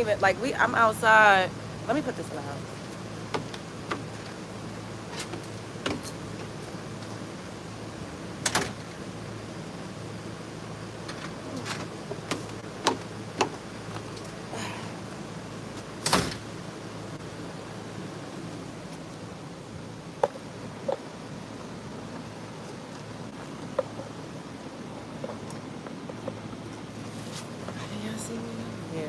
even like I'm outside. Let me put this in the house. Can y'all see me? Yeah.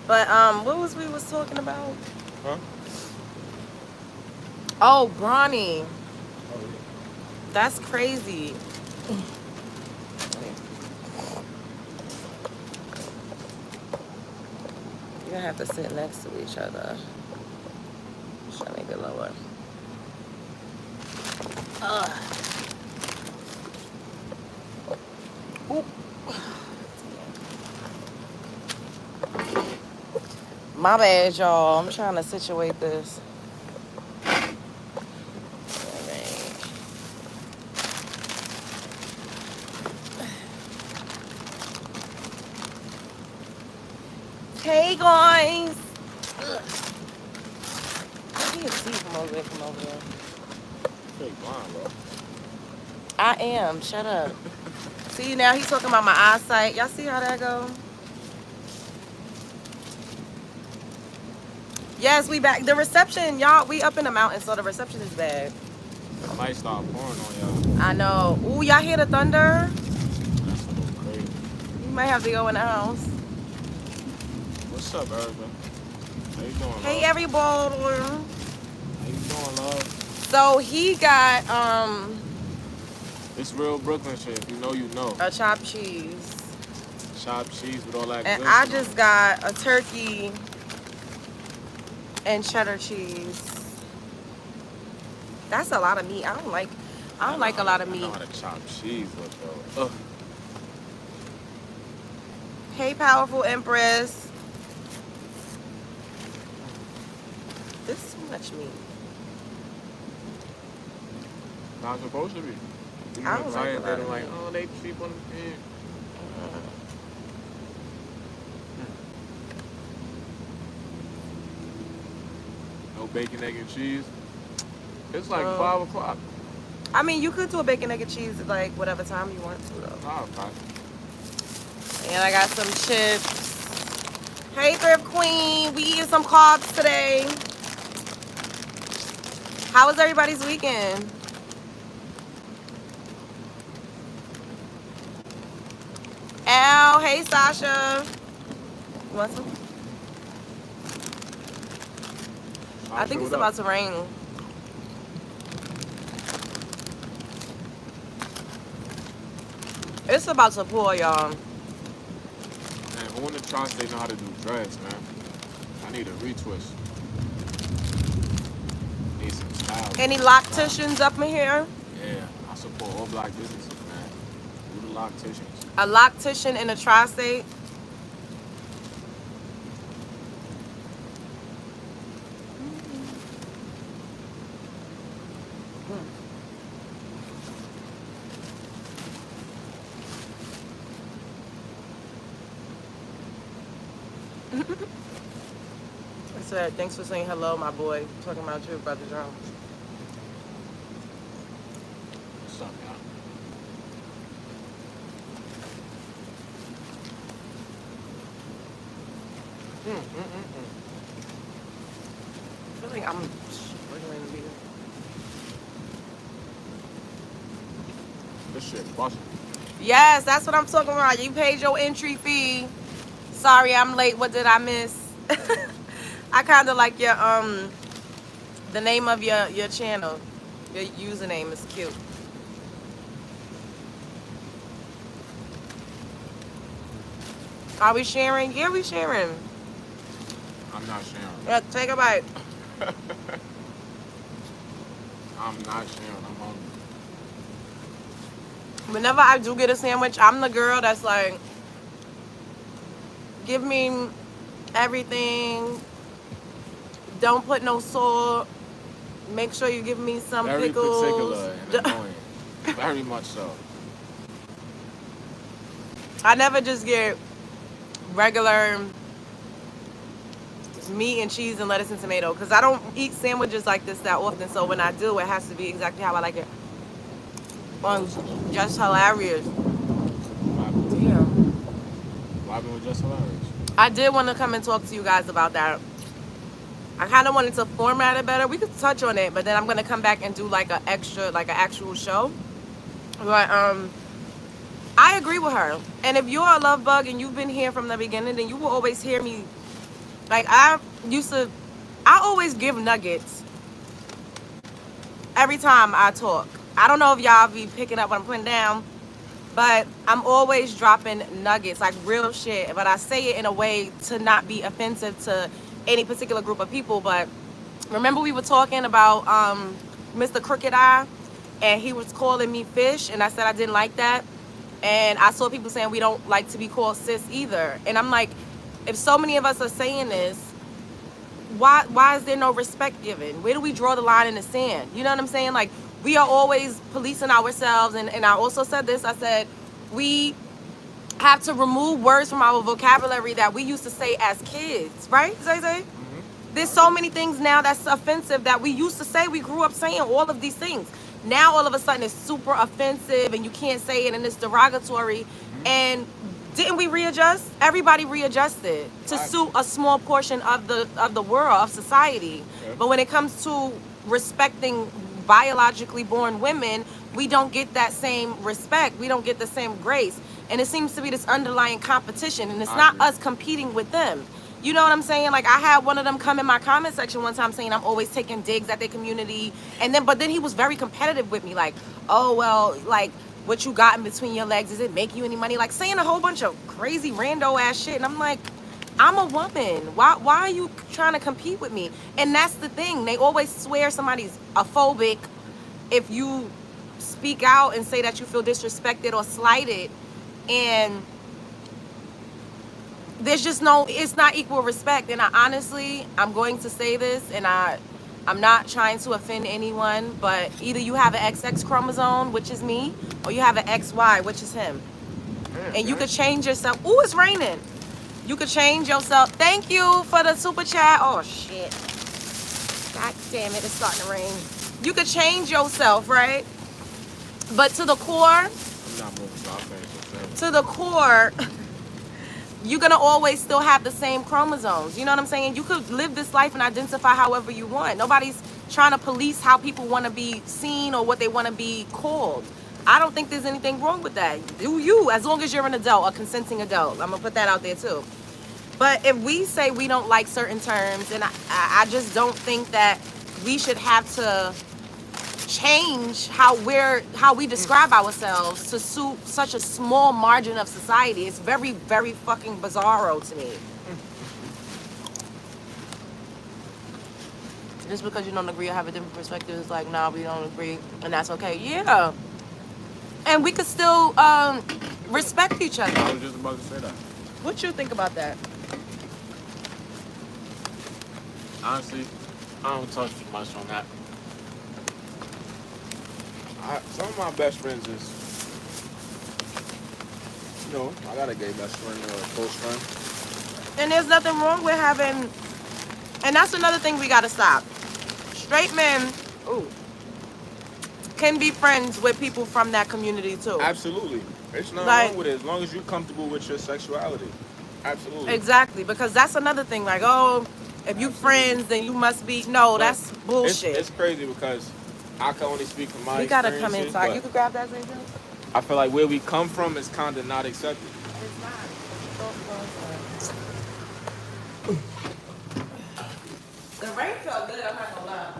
But what was we was talking about? Huh? Oh, Bronny. Oh, yeah. That's crazy. You're gonna have to sit next to each other. Should I make it lower? Ugh. Oop. My bad, y'all. I'm trying to situate this. Hey, guys. Ugh. I can't see from over there. From over there. You're blind, bro. I am. Shut up. See, now he's talking about my eyesight. Y'all see how that go? Yes, we back. The reception, y'all, we up in the mountains, so the reception is bad. It might start pouring on y'all. I know. Ooh, y'all hear the thunder? That's a little crazy. You might have to go in the house. What's up, Erica? How you doing, Hey, love? everybody. How you doing, love? So he got It's real Brooklyn shit. If you know, you know. a chopped cheese. Chopped cheese with all that And good I shit just on got a turkey and cheddar cheese. That's a lot of meat. I don't like a lot of I know meat. how to chop cheese look, though. Ugh. Hey, powerful Empress. This is too much meat. Not supposed to be. You I don't like a excited, lot they're of like, meat. oh, they cheap on the pig. No bacon, egg, and cheese. It's like 5 o'clock. I mean, you could do a bacon, egg, and cheese like whatever time you want to, though. 5 o'clock. And I got some chips. Hey, Thrift Queen. We eating some carbs today. How was everybody's weekend? Al, hey, Sasha. You want some? I think it's about to rain. It's about to pour, y'all. Man, who in the tri-state know how to do dreads, man? I need a retwist. Need some style. Any locticians up in here? Yeah, I support all black businesses, man. Do the locticians. A loctician in the tri-state? I said, thanks for saying hello, my boy. Talking about you, Brother Jones. What's up, y'all? I feel like I'm struggling to be. This shit busting. Yes, that's what I'm talking about. You paid your entry fee. Sorry, I'm late. What did I miss? I kind of like your the name of your channel. Your username is cute. Are we sharing? Yeah, we sharing. I'm not sharing. Yeah, take a bite. I'm not sharing. I'm hungry. Whenever I do get a sandwich, I'm the girl that's like, give me everything. Don't put no salt. Make sure you give me some Very pickles. particular and annoying. Very much so. I never just get regular meat and cheese and lettuce and tomato because I don't eat sandwiches like this that often. So when I do, it has to be exactly how I like it. Just hilarious. Damn. What happened with Just Hilarious? I did want to come and talk to you guys about that. I kind of wanted to format it better. We could touch on it, but then I'm gonna come back and do like an extra, like an actual show. But I agree with her. And if you're a love bug and you've been here from the beginning, then you will always hear me. Like I always give nuggets every time I talk. I don't know if y'all be picking up what I'm putting down, but I'm always dropping nuggets, like real shit. But I say it in a way to not be offensive to any particular group of people. But remember we were talking about Mr. Crooked Eye, and he was calling me fish, and I said I didn't like that. And I saw people saying we don't like to be called sis either. And I'm like, if so many of us are saying this, why is there no respect given? Where do we draw the line in the sand? You know what I'm saying? Like, we are always policing ourselves. And I also said this, I said, we have to remove words from our vocabulary that we used to say as kids, right, Zay Zay? There's so many things now that's offensive that we used to say. We grew up saying all of these things. Now all of a sudden it's super offensive and you can't say it and it's derogatory. And didn't we readjust? Everybody readjusted to suit a small portion of the world, of society. But when it comes to respecting biologically born women, we don't get that same respect. We don't get the same grace. And it seems to be this underlying competition, and it's not us competing with them. You know what I'm saying? Like, I had one of them come in my comment section one time saying I'm always taking digs at their community. But then he was very competitive with me. Like, oh, well, like, what you got in between your legs, does it make you any money? Like, saying a whole bunch of crazy rando ass shit. And I'm like, I'm a woman. Why are you trying to compete with me? And that's the thing. They always swear somebody's a phobic if you speak out and say that you feel disrespected or slighted. And there's just it's not equal respect. And I'm going to say this, and I'm not trying to offend anyone, but either you have an XX chromosome, which is me, or you have an XY, which is him. And you could change yourself. Ooh, it's raining. You could change yourself. Thank you for the super chat. Oh, shit. God damn it, it's starting to rain. You could change yourself, right? But to the core, you're gonna always still have the same chromosomes. You know what I'm saying? You could live this life and identify however you want. Nobody's trying to police how people want to be seen or what they want to be called. I don't think there's anything wrong with that. Do you, as long as you're an adult, a consenting adult. I'm gonna put that out there too. But if we say we don't like certain terms, and I just don't think that we should have to change how we describe ourselves to suit such a small margin of society. It's very, very fucking bizarro to me. Just because you don't agree or have a different perspective, it's like, nah, we don't agree, and that's okay. Yeah. And we could still respect each other. I was just about to say that. What you think about that? Honestly, I don't touch too much on that. Some of my best friends is, you know, I got a gay best friend or a close friend. And there's nothing wrong with having, and that's another thing we gotta stop. Straight men, can be friends with people from that community too. Absolutely. There's nothing wrong with it as long as you're comfortable with your sexuality. Absolutely. Exactly, because that's another thing. Like, oh, if you friends, then you must be. No, that's bullshit. It's crazy because I can only speak from my experiences. We gotta come inside. You could grab that, Zay. I feel like where we come from is kind of not accepted. It's not. The rain felt good, I'm not gonna lie.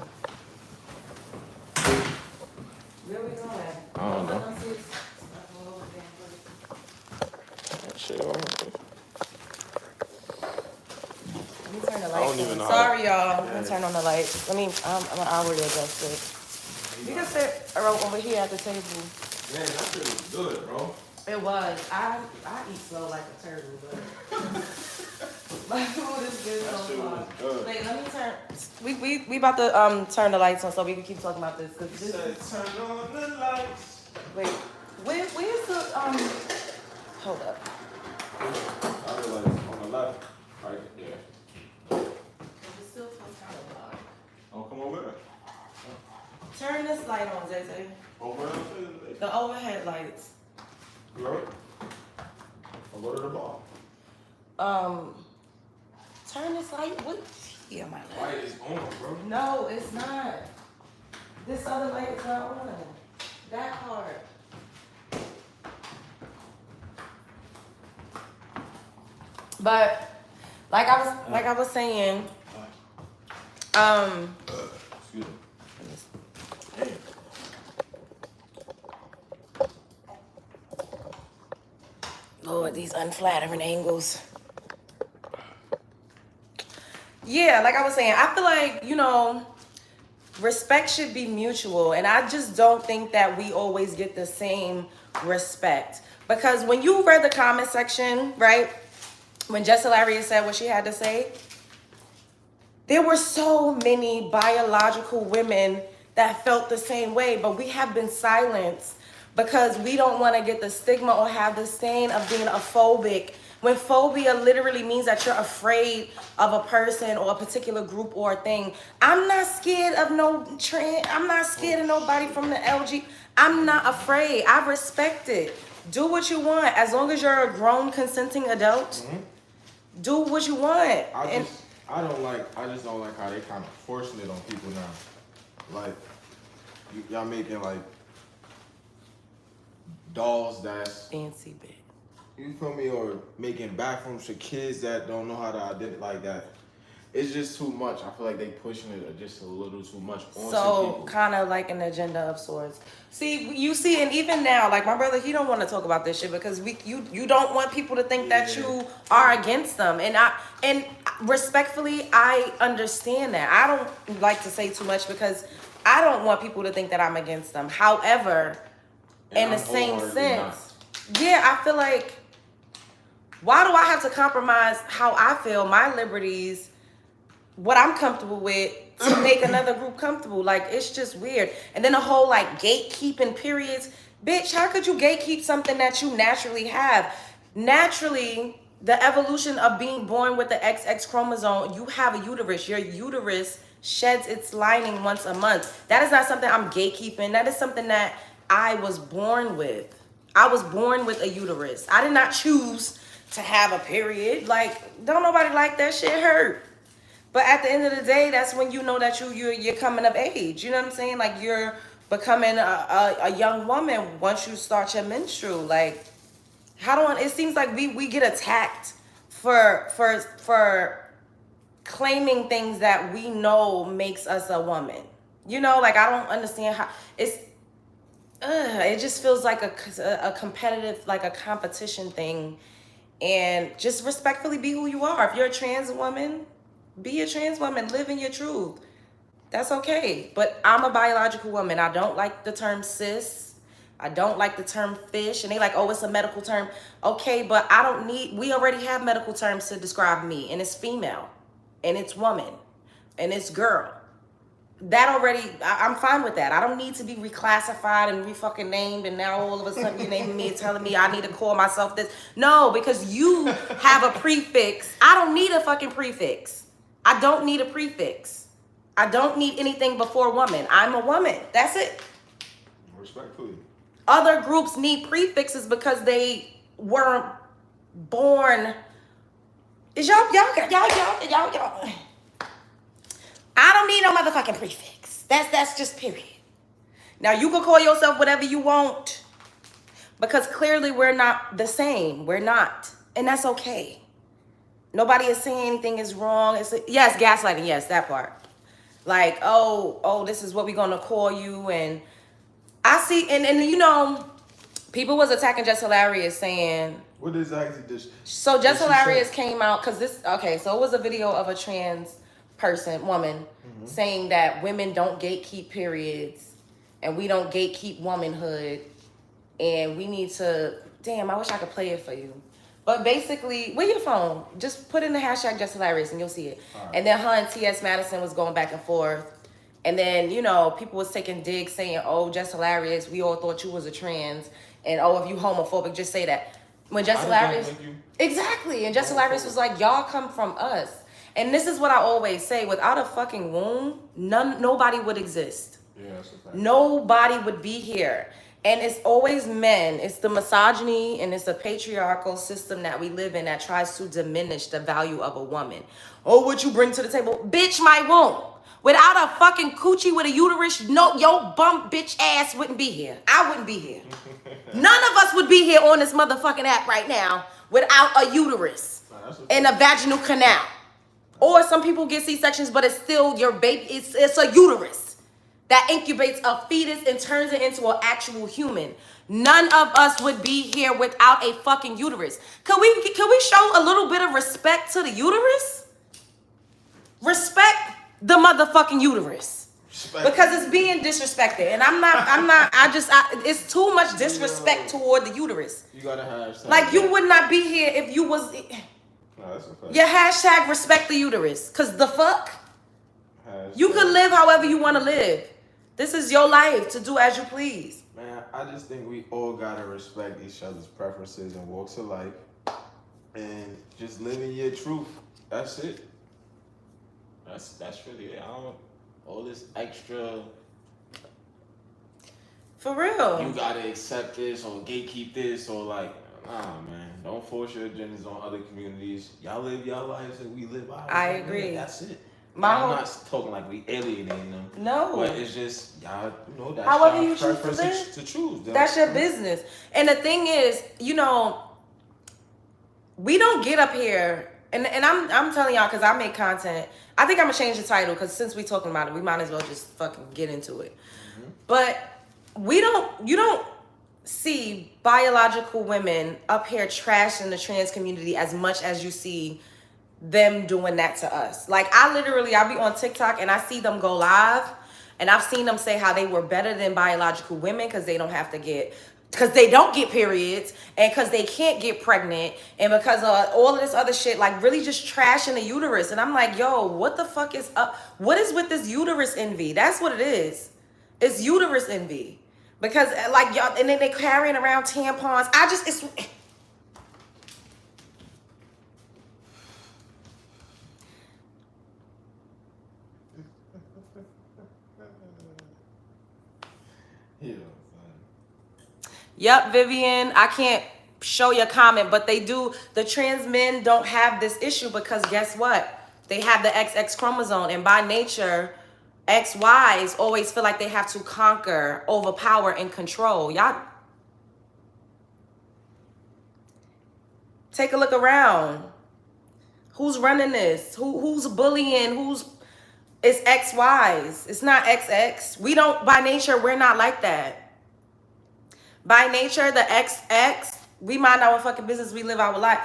Where we going? I don't know. That shit on. Let me turn the lights I don't even know. Sorry, y'all. I'm gonna turn on the lights. I'm already adjusted. You can sit over here at the table. Man, that shit was good, bro. It was. I eat slow like a turtle, but my food is good so far. Wait, let me turn. We about to turn the lights on so we can keep talking about this. Turn on the lights. Wait, where's the Hold up. I realize light on, Zay. Overhead? The overhead lights. Right? I'll go to the bar. Turn this light. What? Yeah, my light. Light is on, bro. No, it's not. This other light is not on. That part. But like I was saying, Excuse me. Lord, these unflattering angles. Yeah, like I was saying, I feel like, you know, respect should be mutual. And I just don't think that we always get the same respect. Because when you read the comment section, right, when Jess Hilarious said what she had to say, there were so many biological women that felt the same way, but we have been silenced because we don't want to get the stigma or have the stain of being a phobic. When phobia literally means that you're afraid of a person or a particular group or a thing. I'm not scared of no trans. I'm not scared of nobody from the LG. I'm not afraid. I respect it. Do what you want. As long as you're a grown, consenting adult, do what you want. I just don't like how they kind of forcing it on people now. Like, y'all making like dolls that's fancy bit. You feel me? Or making bathrooms for kids that don't know how to identify like that. It's just too much. I feel like they pushing it just a little too much on some people. Kind of like an agenda of sorts. See, you see, and even now, like my brother, he don't want to talk about this shit because you don't want people to think that you are against them. And respectfully, I understand that. I don't like to say too much because I don't want people to think that I'm against them. However, in the same sense, yeah, I feel like, why do I have to compromise how I feel, my liberties, what I'm comfortable with, to make another group comfortable? Like, it's just weird. And then the whole like gatekeeping periods. Bitch, how could you gatekeep something that you naturally have? Naturally, the evolution of being born with the XX chromosome, you have a uterus. Your uterus sheds its lining once a month. That is not something I'm gatekeeping. That is something that I was born with. I was born with a uterus. I did not choose to have a period. Like, don't nobody like that shit hurt. But at the end of the day, that's when you know that you're coming of age. You know what I'm saying? Like, you're becoming a young woman once you start your menstrual. Like, it seems like we get attacked for claiming things that we know makes us a woman. You know, like, I don't understand how it just feels like a competitive, like a competition thing. And just respectfully be who you are. If you're a trans woman, be a trans woman. Live in your truth. That's okay. But I'm a biological woman. I don't like the term cis. I don't like the term fish. And they like, oh, it's a medical term. Okay, but we already have medical terms to describe me. And it's female. And it's woman. And it's girl. That already, I'm fine with that. I don't need to be reclassified and re-fucking named, and now all of a sudden you're naming me and telling me I need to call myself this. No, because you have a prefix. I don't need a fucking prefix. I don't need a prefix. I don't need anything before woman. I'm a woman. That's it. Respectfully. Other groups need prefixes because they weren't born. Y'all. I don't need no motherfucking prefix. That's just period. Now, you can call yourself whatever you want because clearly we're not the same. We're not. And that's okay. Nobody is saying anything is wrong. Yes, gaslighting. Yes, that part. Like, oh, this is what we're going to call you. And I see, and you know, people was attacking Jess Hilarious saying. What exactly this? So Jess Hilarious came out because so it was a video of a trans woman, saying that women don't gatekeep periods and we don't gatekeep womanhood and we need to, damn, I wish I could play it for you. But basically, with your phone, just put in the hashtag Just Hilarious and you'll see it. Right. And then her and T.S. Madison was going back and forth. And then, you know, people was taking digs saying, oh, Just Hilarious, we all thought you was a trans. And oh, if you homophobic, just say that. When Just Hilarious, exactly. And Just Hilarious was like, y'all come from us. And this is what I always say, without a fucking womb, nobody would exist. Yeah, that's a fact. Nobody would be here. And it's always men. It's the misogyny and it's the patriarchal system that we live in that tries to diminish the value of a woman. Oh, what you bring to the table? Bitch, my womb. Without a fucking coochie with a uterus, no, your bum bitch ass wouldn't be here. I wouldn't be here. None of us would be here on this motherfucking app right now without a uterus and a vaginal canal. Or some people get C-sections, but it's still your baby. It's a uterus that incubates a fetus and turns it into an actual human. None of us would be here without a fucking uterus. Could we show a little bit of respect to the uterus? Respect the motherfucking uterus. Because it's being disrespected. And it's too much disrespect toward the uterus. You gotta have like you would not be here if you was your hashtag respect the uterus. Cause the fuck? You can live however you want to live. This is your life to do as you please. Man, I just think we all gotta respect each other's preferences and walks of life. And just living your truth. That's it. That's really it. All this extra. For real. You gotta accept this or gatekeep this or like, nah, man. Don't force your agendas on other communities. Y'all live your lives and we live ours. I agree. That's it. I'm My not talking like we alienating them. No. But it's just, y'all, that's however y'all you choose preference to choose. That's your business. And the thing is, we don't get up here, and I'm telling y'all because I make content. I think I'm going to change the title because since we talking about it, we might as well just fucking get into it. Mm-hmm. But you don't see biological women up here trashing the trans community as much as you see them doing that to us. Like I'll be on TikTok and I see them go live and I've seen them say how they were better than biological women because they don't get periods and because they can't get pregnant and because of all of this other shit, like really just trashing the uterus. And I'm like, yo, what the fuck is up? What is with this uterus envy? That's what it is. It's uterus envy. Because like y'all, and then they carrying around tampons. Yep, Vivian, I can't show your comment, but they do. The trans men don't have this issue because guess what? They have the XX chromosome, and by nature, XYs always feel like they have to conquer, overpower, and control. Y'all take a look around. Who's running this? Who's bullying? It's XYs. It's not XX. We don't, by nature, we're not like that. By nature, the XX, we mind our fucking business, we live our life.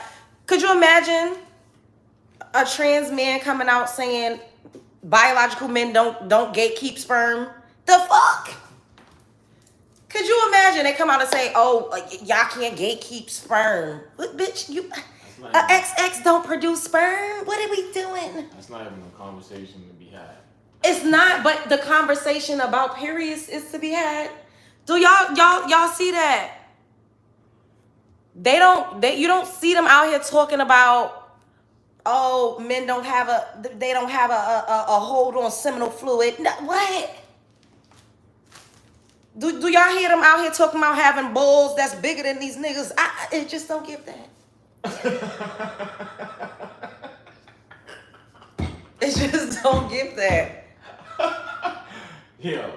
Could you imagine a trans man coming out saying biological men don't gatekeep sperm? The fuck? Could you imagine they come out and say, oh, y'all can't gatekeep sperm? What, bitch, XX don't produce sperm? What are we doing? That's not even a conversation to be had. It's not, but the conversation about periods is to be had. Do y'all see that? You don't see them out here talking about, oh, men don't have a hold on seminal fluid. No, what? Do y'all hear them out here talking about having balls that's bigger than these niggas? I just don't get that. It just don't get that. Yeah.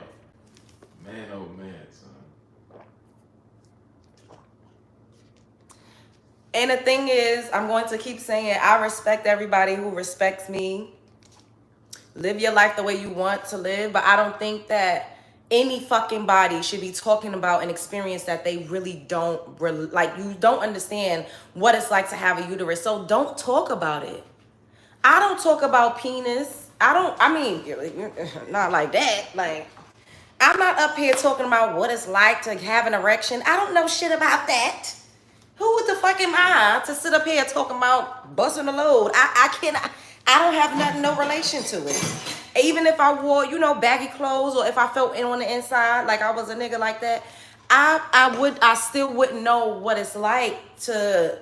Man, oh man, son. And the thing is, I'm going to keep saying, I respect everybody who respects me. Live your life the way you want to live. But I don't think that any fucking body should be talking about an experience that they really don't, you don't understand what it's like to have a uterus. So don't talk about it. I don't talk about penis. Not like that. Like, I'm not up here talking about what it's like to have an erection. I don't know shit about that. Who the fuck am I to sit up here talking about busting a load? I don't have nothing, no relation to it. Even if I wore, baggy clothes or if I felt on the inside like I was a nigga like that, I still wouldn't know what it's like to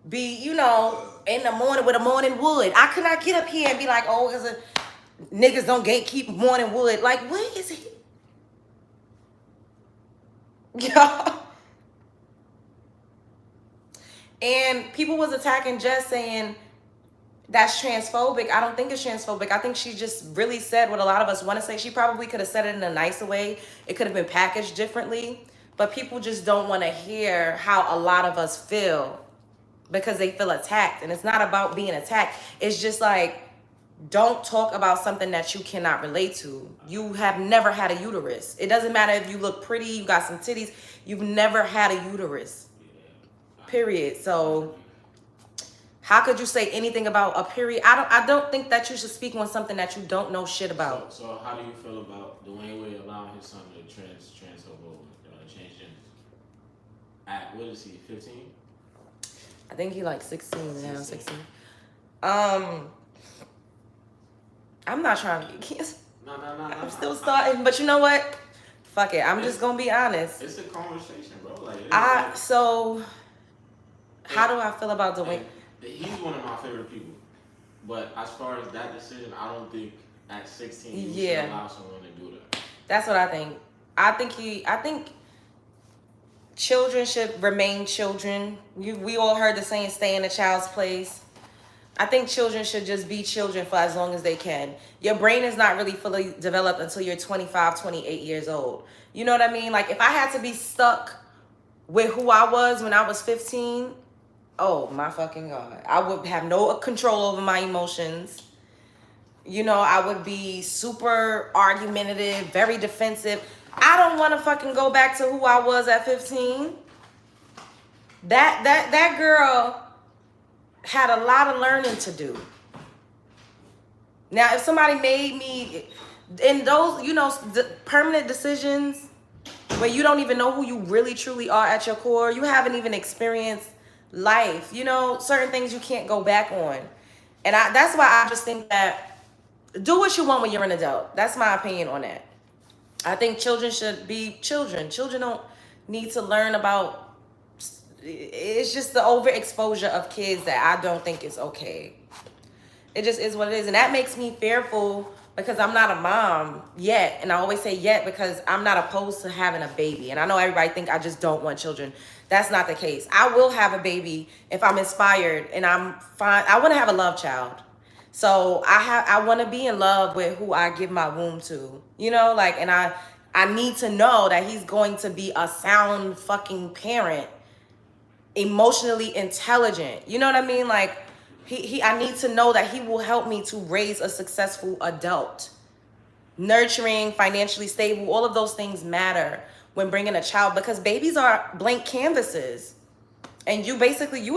be, in the morning with a morning wood. I could not get up here and be like, oh, niggas don't gatekeep morning wood. Like, what is it? Yeah. And people was attacking Jess saying that's transphobic. I don't think it's transphobic. I think she just really said what a lot of us want to say. She probably could have said it in a nicer way. It could have been packaged differently. But people just don't want to hear how a lot of us feel because they feel attacked. And it's not about being attacked. It's just like, don't talk about something that you cannot relate to. You have never had a uterus. It doesn't matter if you look pretty, you got some titties. You've never had a uterus. Period. So how could you say anything about a period? I don't think that you should speak on something that you don't know shit about. So how do you feel about Dwayne Wade allowing his son to change genders? At what is he, 15? I think he like 16 now, 16. I'm not trying to get kids. No. I'm still starting, but you know what? Fuck it. I'm just gonna be honest. It's a conversation, bro. So how do I feel about Dwayne? He's one of my favorite people. But as far as that decision, I don't think at 16 you should allow someone to do that. That's what I think. I think children should remain children. We all heard the saying, stay in a child's place. I think children should just be children for as long as they can. Your brain is not really fully developed until you're 25, 28 years old. You know what I mean? Like if I had to be stuck with who I was when I was 15, oh my fucking God. I would have no control over my emotions. You know, I would be super argumentative, very defensive. I don't want to fucking go back to who I was at 15. That girl had a lot of learning to do. Now, if somebody made me, in those, you know, permanent decisions where you don't even know who you really truly are at your core, you haven't even experienced life, you know, certain things you can't go back on. And that's why I just think that do what you want when you're an adult. That's my opinion on that. I think children should be children. Children don't need to learn about, it's just the overexposure of kids that I don't think is okay. It just is what it is. And that makes me fearful because I'm not a mom yet. And I always say yet because I'm not opposed to having a baby. And I know everybody think I just don't want children. That's not the case. I will have a baby if I'm inspired and I'm fine. I want to have a love child. So I want to be in love with who I give my womb to, you know, like, and I need to know that he's going to be a sound fucking parent, emotionally intelligent. You know what I mean? Like I need to know that he will help me to raise a successful adult, nurturing, financially stable. All of those things matter when bringing a child because babies are blank canvases and you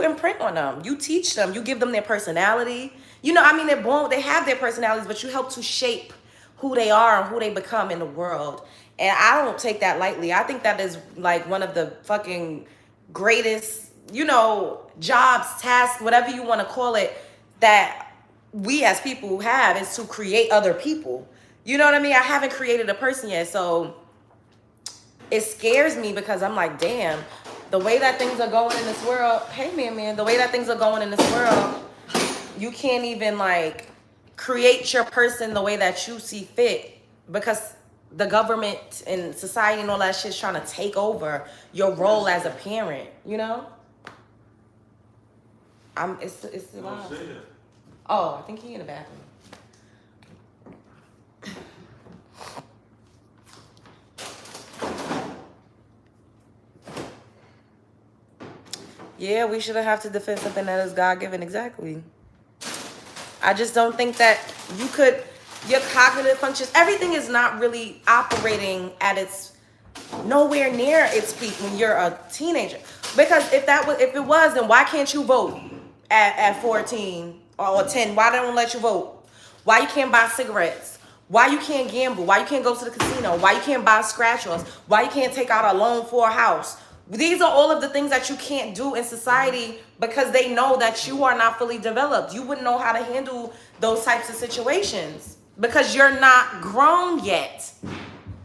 imprint on them. You teach them, you give them their personality. You know, I mean, they're born, they have their personalities, but you help to shape who they are and who they become in the world. And I don't take that lightly. I think that is like one of the fucking greatest, you know, jobs, tasks, whatever you want to call it, that we as people have is to create other people. You know what I mean? I haven't created a person yet. So it scares me because I'm like, damn, the way that things are going in this world, hey man, the way that things are going in this world, you can't even like create your person the way that you see fit because the government and society and all that shit's trying to take over your role as a parent, you know? It's loud. Oh, I think he in the bathroom. Yeah, we shouldn't have to defend something that is God-given. Exactly. I just don't think that your cognitive functions, everything is not really operating at its, nowhere near its peak when you're a teenager. Because if it was, then why can't you vote at 14 or 10? Why don't let you vote? Why you can't buy cigarettes? Why you can't gamble? Why you can't go to the casino? Why you can't buy scratch-offs? Why you can't take out a loan for a house? These are all of the things that you can't do in society because they know that you are not fully developed. You wouldn't know how to handle those types of situations because you're not grown yet.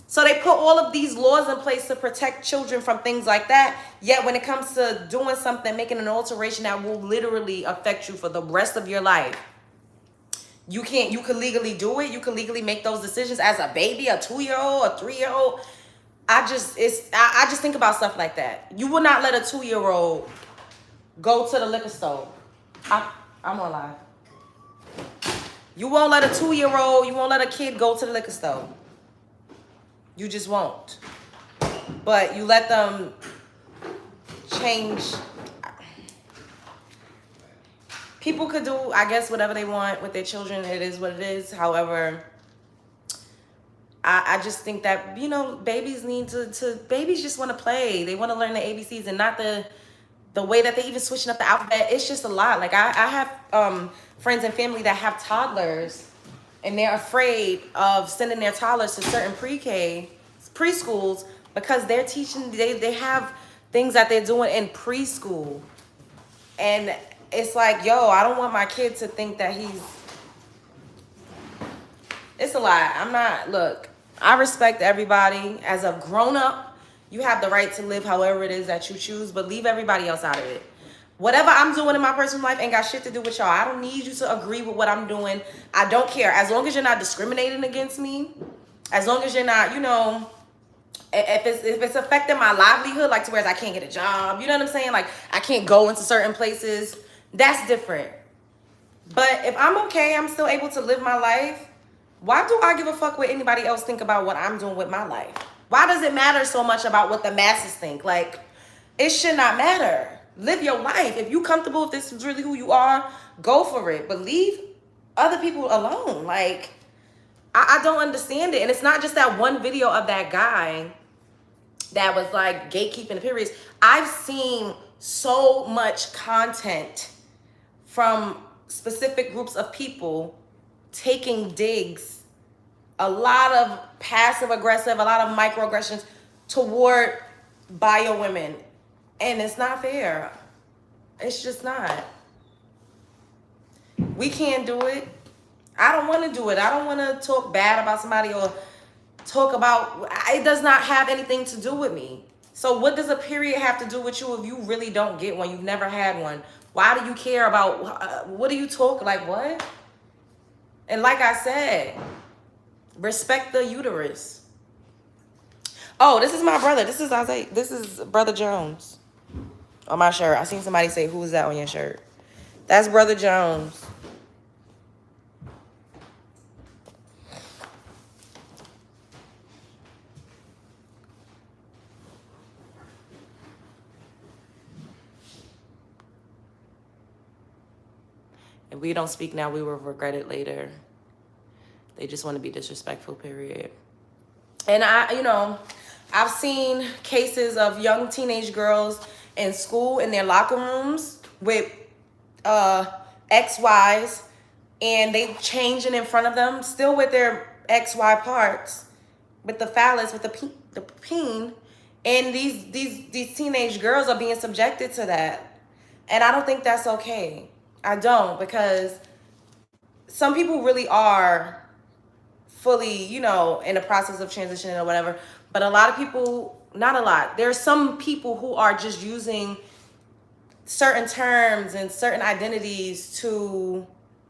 So they put all of these laws in place to protect children from things like that. Yet when it comes to doing something, making an alteration that will literally affect you for the rest of your life, you could legally do it. You can legally make those decisions as a baby, a 2-year-old, a 3-year-old. I just think about stuff like that. You will not let a 2-year-old go to the liquor store. I'm on live. You won't let a 2-year-old, you won't let a kid go to the liquor store. You just won't. But you let them change. People could do, I guess, whatever they want with their children. It is what it is. However, I just think that, you know, babies need babies just want to play. They want to learn the ABCs and not the way that they even switching up the alphabet. It's just a lot. Like I have friends and family that have toddlers and they're afraid of sending their toddlers to certain preschools because they're teaching, they have things that they're doing in preschool. And it's like, yo, I don't want my kid to think that it's a lot. Look, I respect everybody. As a grown-up, you have the right to live however it is that you choose, but leave everybody else out of it. Whatever I'm doing in my personal life ain't got shit to do with y'all. I don't need you to agree with what I'm doing. I don't care. As long as you're not discriminating against me, as long as you're not, you know, if it's affecting my livelihood, like to where I can't get a job, you know what I'm saying? Like I can't go into certain places, that's different. But if I'm okay, I'm still able to live my life. Why do I give a fuck what anybody else think about what I'm doing with my life? Why does it matter so much about what the masses think? Like, it should not matter. Live your life. If you comfortable, if this is really who you are, go for it. But leave other people alone. Like, I don't understand it. And it's not just that one video of that guy that was like gatekeeping the periods. I've seen so much content from specific groups of people taking digs, a lot of passive aggressive, a lot of microaggressions toward bio women. And it's not fair. It's just not. We can't do it. I don't want to do it. I don't want to talk bad about somebody or talk about, it does not have anything to do with me. So what does a period have to do with you if you really don't get one? You've never had one. Why do you care about, what do you talk, like what? And like I said, respect the uterus. Oh, this is my brother. This is Isaiah. This is Brother Jones on my shirt. I seen somebody say, who is that on your shirt? That's Brother Jones. If we don't speak now, we will regret it later. They just want to be disrespectful, period. And I've seen cases of young teenage girls in school in their locker rooms with XYs, and they changing in front of them, still with their XY parts, with the phallus, with the peen, and these teenage girls are being subjected to that. And I don't think that's okay. I don't, because some people really are fully, in the process of transitioning or whatever. But a lot of people, not a lot, there's some people who are just using certain terms and certain identities to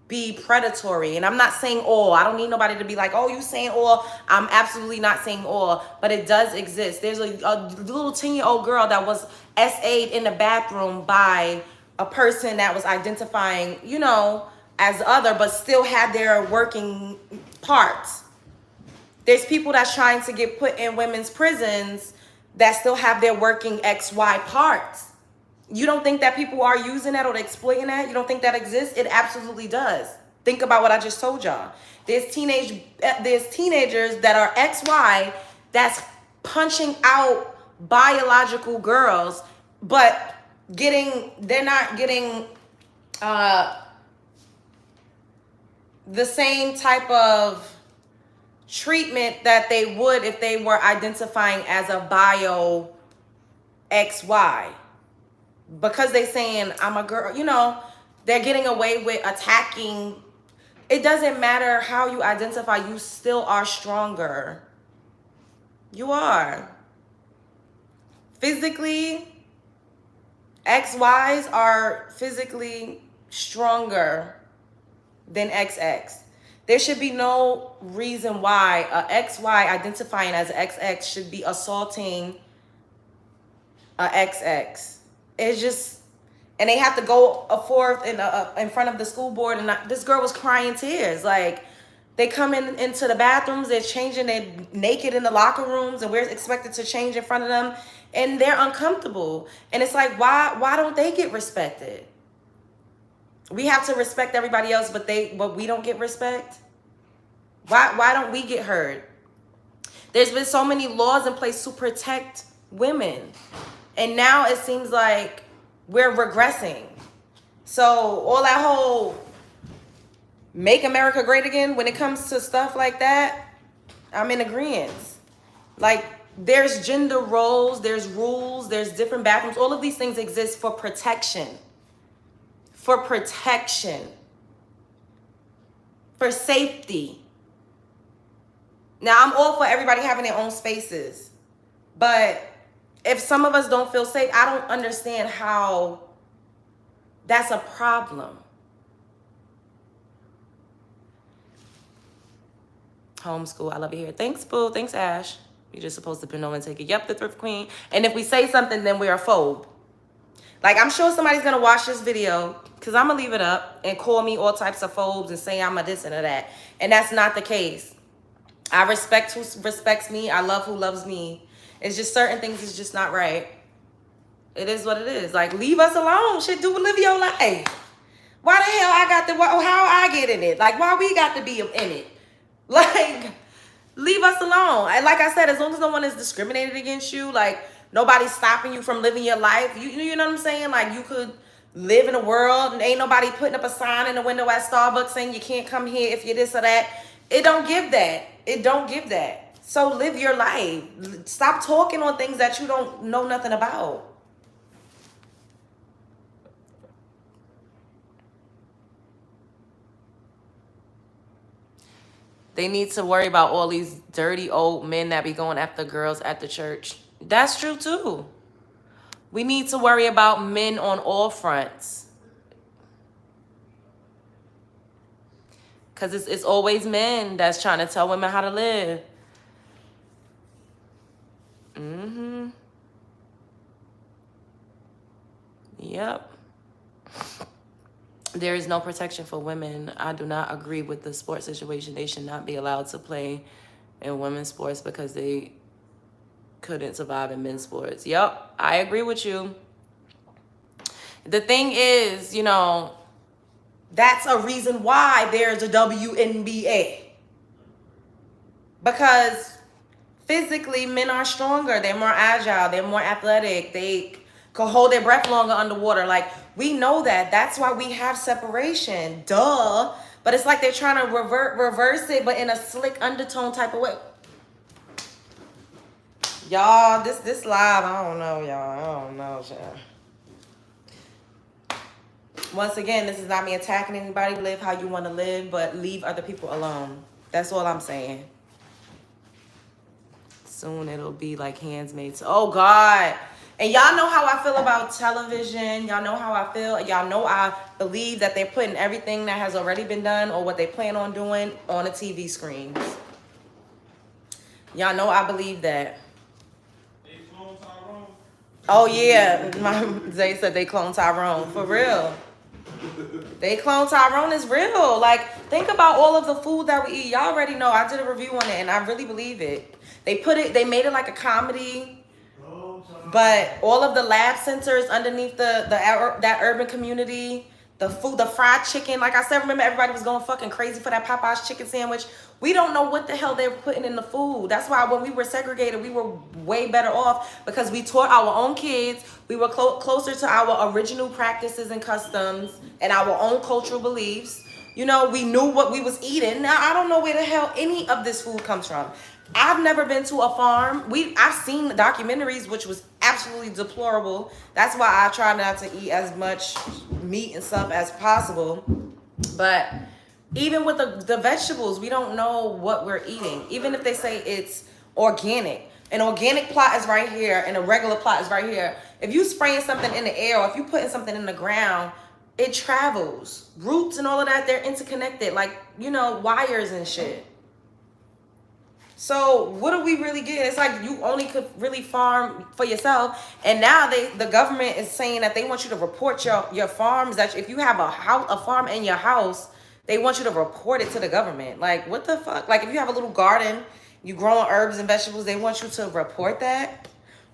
be predatory. And I'm not saying all. I don't need nobody to be like, oh, you saying all. I'm absolutely not saying all, but it does exist. There's a little 10-year-old girl that was SA'd in the bathroom by a person that was identifying, as other, but still had their working parts. There's people that's trying to get put in women's prisons that still have their working XY parts. You don't think that people are using that or exploiting that? You don't think that exists? It absolutely does. Think about what I just told y'all. There's teenagers that are XY that's punching out biological girls, but they're not getting the same type of treatment that they would if they were identifying as a bio XY. Because they saying, I'm a girl, they're getting away with attacking. It doesn't matter how you identify, you still are stronger. You are. Physically, XYs are physically stronger than XX. There should be no reason why a XY identifying as XX should be assaulting a XX. It's just, and they have to go forth in front of the school board, and this girl was crying tears. Like, they come into the bathrooms, they're changing, they're naked in the locker rooms, and we're expected to change in front of them, and they're uncomfortable. And it's like, why don't they get respected? We have to respect everybody else, but we don't get respect. Why don't we get heard? There's been so many laws in place to protect women, and now it seems like we're regressing. So all that whole make America great again, when it comes to stuff like that, I'm in agreement. Like, there's gender roles, there's rules, there's different bathrooms. All of these things exist for protection. For protection. For safety. Now, I'm all for everybody having their own spaces. But if some of us don't feel safe, I don't understand how that's a problem. Homeschool, I love you here. Thanks, Boo. Thanks, Ash. You're just supposed to bend over and take it. Yep, the thrift queen. And if we say something, then we're a phobe. Like, I'm sure somebody's going to watch this video, because I'm going to leave it up and call me all types of phobes and say I'm a this and a that. And that's not the case. I respect who respects me. I love who loves me. It's just certain things is just not right. It is what it is. Like, leave us alone. Shit, live your life. Why the hell I got to, how I get in it? Like, why we got to be in it? Like, leave us alone. And like I said, as long as no one is discriminated against you, like, nobody's stopping you from living your life. You know what I'm saying? Like, you could live in a world and ain't nobody putting up a sign in the window at Starbucks saying you can't come here if you're this or that. It don't give that. It don't give that. So live your life. Stop talking on things that you don't know nothing about. They need to worry about all these dirty old men that be going after girls at the church. That's true too. We need to worry about men on all fronts. Because it's always men that's trying to tell women how to live. Mm-hmm. Yep. There is no protection for women. I do not agree with the sports situation. They should not be allowed to play in women's sports because they couldn't survive in men's sports. Yep, I agree with you. The thing is, you know, that's a reason why there's a WNBA. Because physically, men are stronger. They're more agile. They're more athletic. They can hold their breath longer underwater. Like, we know that. That's why we have separation. Duh. But it's like they're trying to reverse it, but in a slick undertone type of way. Y'all, this live, I don't know, y'all. I don't know, y'all. Once again, this is not me attacking anybody. Live how you want to live, but leave other people alone. That's all I'm saying. Soon it'll be like Handmaid's. Oh, God. And y'all know how I feel about television. Y'all know how I feel. Y'all know I believe that they're putting everything that has already been done or what they plan on doing on the TV screens. Y'all know I believe that. They clone Tyrone? Oh, yeah. They said they clone Tyrone. For real. They clone Tyrone is real. Like, think about all of the food that we eat. Y'all already know. I did a review on it, and I really believe it. They made it like a comedy. But all of the lab centers underneath that urban community, the food, the fried chicken, like I said, remember everybody was going fucking crazy for that Popeye's chicken sandwich. We don't know what the hell they were putting in the food. That's why when we were segregated, we were way better off because we taught our own kids. We were closer to our original practices and customs and our own cultural beliefs. You know, we knew what we was eating. Now, I don't know where the hell any of this food comes from. I've never been to a farm. I've seen the documentaries, which was absolutely deplorable. That's why I try not to eat as much meat and stuff as possible. But even with the vegetables, we don't know what we're eating. Even if they say it's organic. An organic plot is right here and a regular plot is right here. If you spraying something in the air or if you putting something in the ground, It travels. Roots and all of that, they're interconnected. Like, you know, wires and shit. So what are we really getting? It's like you only could really farm for yourself, and now the government is saying that they want you to report your farms. That if you have a farm in your house, they want you to report it to the government. Like, what the fuck? Like, if you have a little garden, you growing herbs and vegetables, they want you to report that.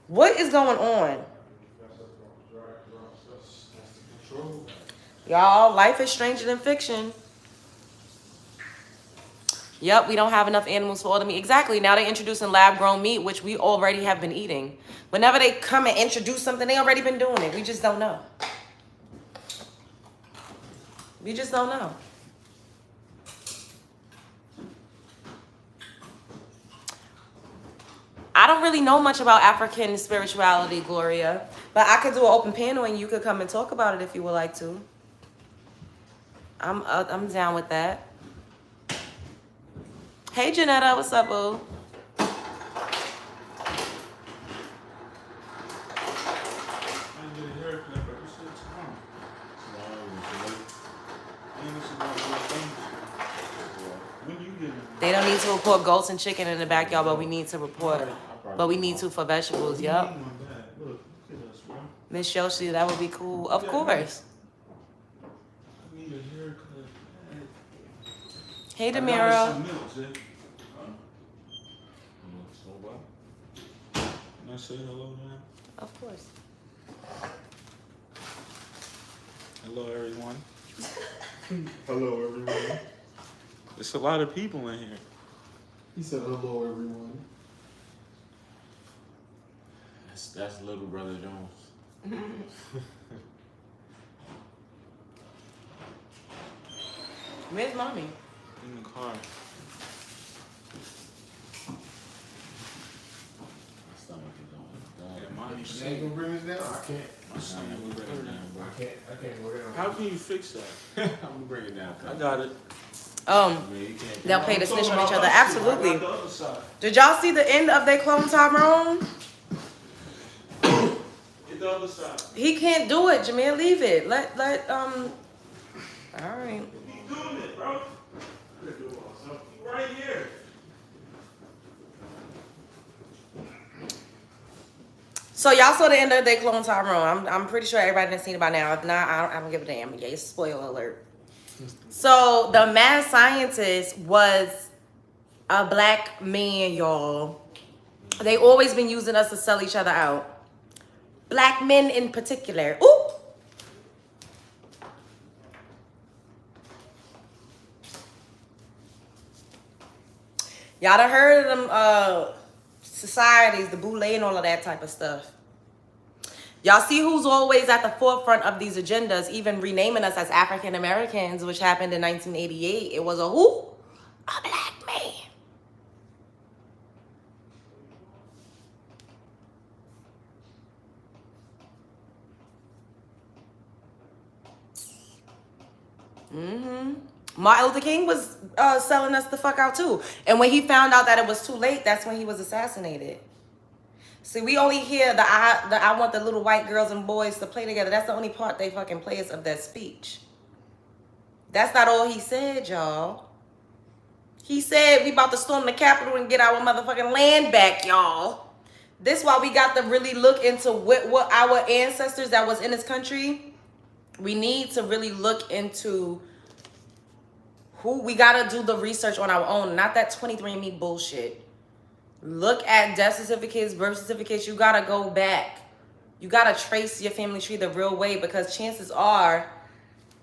What is going on, y'all? Life is stranger than fiction. Yep, we don't have enough animals for all the meat. Exactly. Now they're introducing lab-grown meat, which we already have been eating. Whenever they come and introduce something, they already been doing it. We just don't know. We just don't know. I don't really know much about African spirituality, Gloria, but I could do an open panel and you could come and talk about it if you would like to. I'm down with that. Hey, Janetta, what's up, boo? They don't need to report goats and chicken in the backyard, but we need to report. But we need to for vegetables, yep. Miss Yoshi, that would be cool. Of course. Hey, Demira. Can I say hello now? Of course. Hello, everyone. Hello, everyone. There's a lot of people in here. He said hello, everyone. That's little brother Jones. Where's mommy? In the car. My stomach is on. Yeah, mommy You ain't gonna bring us down? I can't. My stomach I'm was gonna bring it hurting. down, bro. I can't go down. How can you fix that? I'm gonna bring it down. I got it. I mean, you can't. They'll pay the I'm talking snitch on each about other. us two. I Absolutely. got the other side. Did y'all see the end of they clone Tyrone? Get the other side. He can't do it, Jameer. Leave it. Let all right. Keep doing it, bro. You right here. So y'all saw the end of they clone Tyrone. I'm pretty sure everybody has seen it by now. If not, I don't give a damn. Yeah, it's spoiler alert. So the mad scientist was a black man, y'all. They always been using us to sell each other out. Black men in particular. Ooh. Y'all done heard of them societies, the boule and all of that type of stuff. Y'all see who's always at the forefront of these agendas, even renaming us as African Americans, which happened in 1988. It was a who? A black man. Martin Luther King was selling us the fuck out too. And when he found out that it was too late, that's when he was assassinated. See, we only hear the I want the little white girls and boys to play together. That's the only part they fucking play is of that speech. That's not all he said, y'all. He said we about to storm the Capitol and get our motherfucking land back, y'all. This why we got to really look into what our ancestors that was in this country. We need to really look into who we got to do the research on our own. Not that 23andMe bullshit. Look at death certificates, birth certificates. You got to go back. You got to trace your family tree the real way, because chances are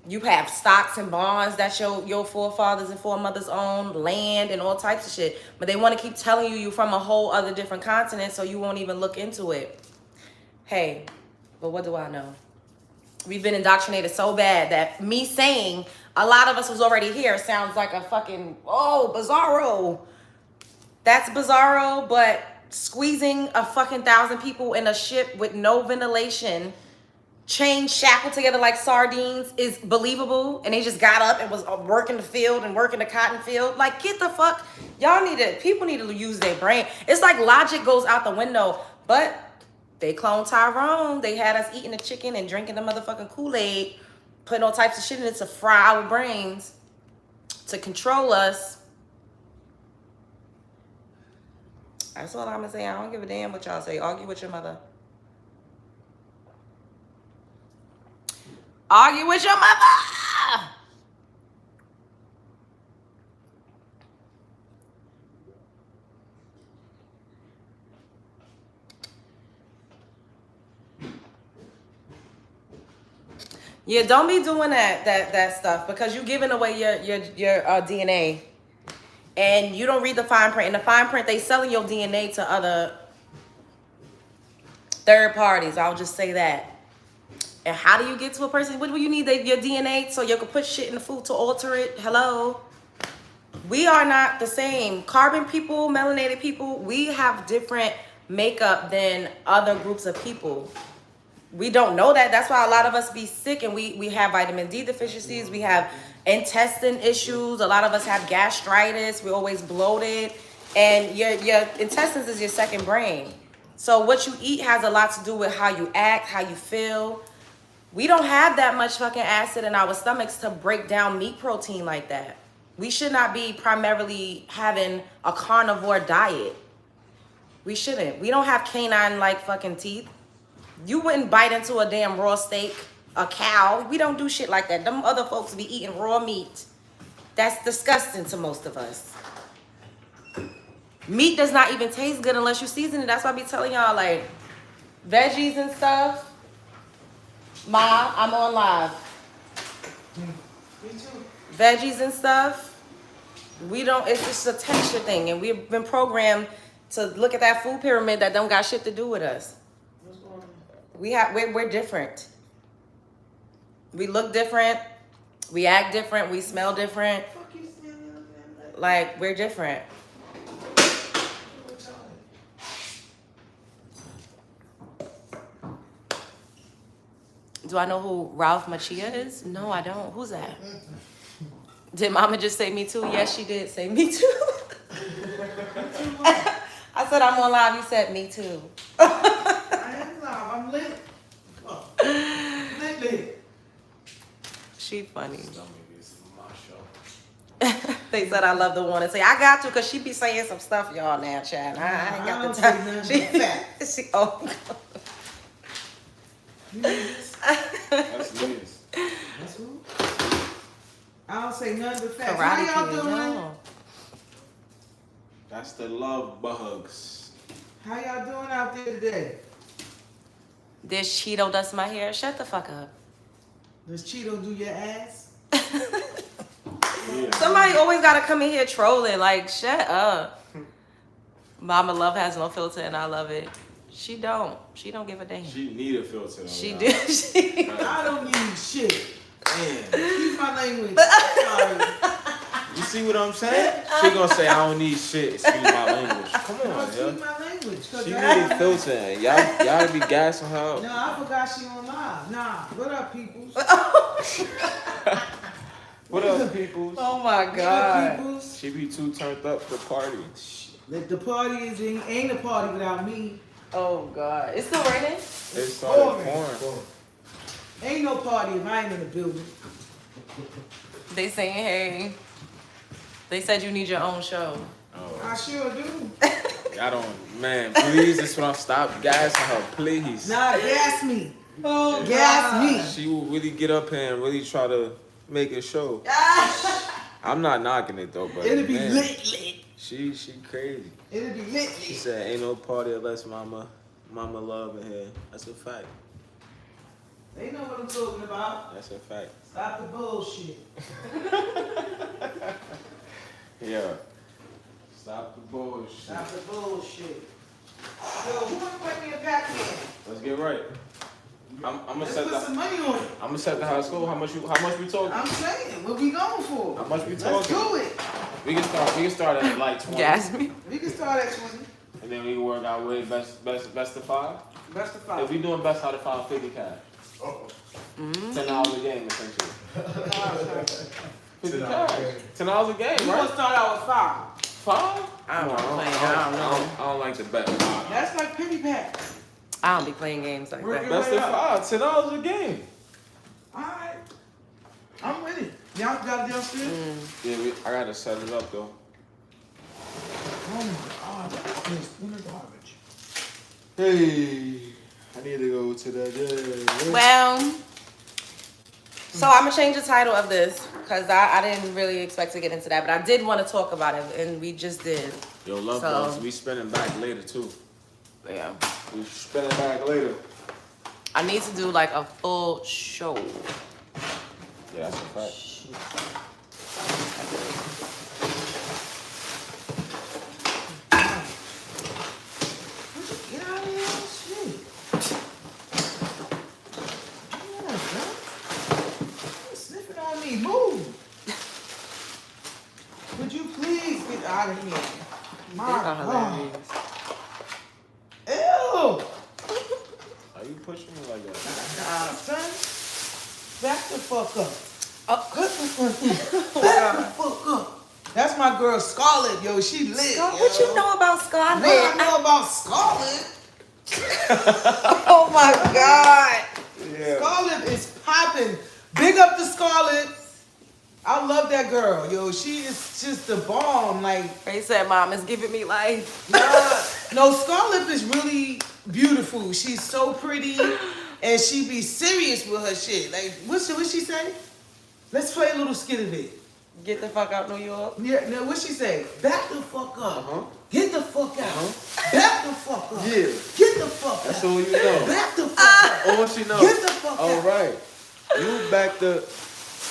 you have stocks and bonds that your forefathers and foremothers owned, land and all types of shit. But they want to keep telling you from a whole other different continent, so you won't even look into it. Hey, but what do I know? We've been indoctrinated so bad that me saying a lot of us was already here sounds like a fucking, oh, bizarro. That's bizarro, but squeezing a fucking 1,000 people in a ship with no ventilation, chained, shackled together like sardines is believable. And they just got up and was working the field and working the cotton field. Like, get the fuck, people need to use their brain. It's like logic goes out the window, but they cloned Tyrone. They had us eating the chicken and drinking the motherfucking Kool-Aid putting all types of shit in it to fry our brains, to control us. That's all I'm gonna say. I don't give a damn what y'all say. Argue with your mother. Argue with your mother. Yeah, don't be doing that stuff because you're giving away your DNA, and you don't read the fine print. In the fine print, they selling your DNA to other third parties. I'll just say that. And how do you get to a person? What do you need your DNA so you can put shit in the food to alter it? Hello? We are not the same. Carbon people, melanated people, we have different makeup than other groups of people. We don't know that. That's why a lot of us be sick, and we have vitamin D deficiencies. We have intestine issues. A lot of us have gastritis. We're always bloated. And your intestines is your second brain. So what you eat has a lot to do with how you act, how you feel. We don't have that much fucking acid in our stomachs to break down meat protein like that. We should not be primarily having a carnivore diet. We shouldn't. We don't have canine like fucking teeth. You wouldn't bite into a damn raw steak, a cow. We don't do shit like that. Them other folks be eating raw meat. That's disgusting to most of us. Meat does not even taste good unless you season it. That's why I be telling y'all, like, veggies and stuff. Ma, I'm on live. Me too. Veggies and stuff, we don't, it's just a texture thing. And we've been programmed to look at that food pyramid that don't got shit to do with us. What's going on? We're different. We look different. We act different. We smell different. Fuck you smelling Like, we're different. Do I know who Ralph Macchia is? No, I don't. Who's that? Did Mama just say me too? Yes, she did say me too. I said I'm on live. You said me too. I am live. I'm lit. Lit. She funny. They said I love the one and say I got to because she be saying some stuff y'all now, Chad. I ain't got the time. She oh. That's Liz. That's who? I don't say nothing but facts. Karate How y'all Kid, doing? no. That's the love bugs. How y'all doing out there today? This Cheeto dust my hair. Shut the fuck up. Does Cheeto do your ass? Yeah. Somebody always gotta come in here trolling. Like, shut up. Mama Love has no filter and I love it. She don't give a damn. She need a filter. Though, She y'all. do. She. I don't need shit. Damn. Excuse my language. Sorry. You see what I'm saying? She gonna say I don't need shit. Excuse my language. Come No, on, excuse yo. my language. 'Cause She I- need a filter. And y'all be gassing her up. No, I forgot she on live. Nah, what up, peoples? What up, peoples? Oh my What up, god. peoples? She be too turned up for the party. The party ain't a party without me. Oh god. It's still raining? It started pouring. pouring. Ain't no party if I ain't in the building. They saying, hey. They said you need your own show. I Oh, sure do. y'all don't, man. Please, this one stop gassing her, please. Nah, gas me. Oh Gas me. She will really get up here and really try to make a show. I'm not knocking it though, but It'll be man, lit. She crazy. It'll be lit. She said ain't no party unless mama love in here. That's a fact. They know what I'm talking about. That's a fact. Stop the bullshit. Yeah. Stop the bullshit. Stop the bullshit. Yo, who wanna put me a Pac-Man? Let's get right. I'm gonna Let's set put some the money on it. I'm gonna set the high school. How much we talking? I'm saying, what we going for? How much we Let's talking? do it. We can start at like 20. Gas me. We can start at 20. And then we can work our way best of 5. Best of If 5. we doing best out of 5, 50 cash. $10 a game essentially. 50 cash. $10 a game, We right? gonna start out with 5. 5? I don't Come on, play. I don't know. I don't like the bet. 5. That's like penny pack. I don't be playing games like that. Best of 5, $10 a game. Alright. I'm with it. Y'all got it downstairs? Yeah, I gotta set it up though. Oh my God, that is in the garbage. Hey, I need to go to that. Yeah. Well, so I'm gonna change the title of this because I didn't really expect to get into that, but I did want to talk about it, and we just did. Yo, love bugs. We spinning back later too. Yeah. We spinning back later. I need to do like a full show. Yeah, that's a fact. Get out of here, shit. Come on, bro. You're sniffing on me. Move. Would you please get out of here? My God. Ew. Are you pushing me like that? Son, back the fuck up. Oh, Back the fuck up. That's my girl Scarlett, yo. She lit. what you know about Scarlett? What I know about Scarlett? Oh my God. Yeah. Scarlett is popping. Big up to Scarlett. I love that girl, yo. She is just the bomb. Like, They said, "Mom is giving me life." no, Scarlett is really beautiful. She's so pretty, and she be serious with her shit. Like, what she say? Let's play a little skit of it. Get the fuck out, New York. Yeah, no, what she say? Back the fuck up. Uh-huh. Get the fuck out. Back the fuck up. Yeah. Get the fuck That's out. all you know. Back the fuck out. Oh, what she know? Get the fuck All out. right. You back the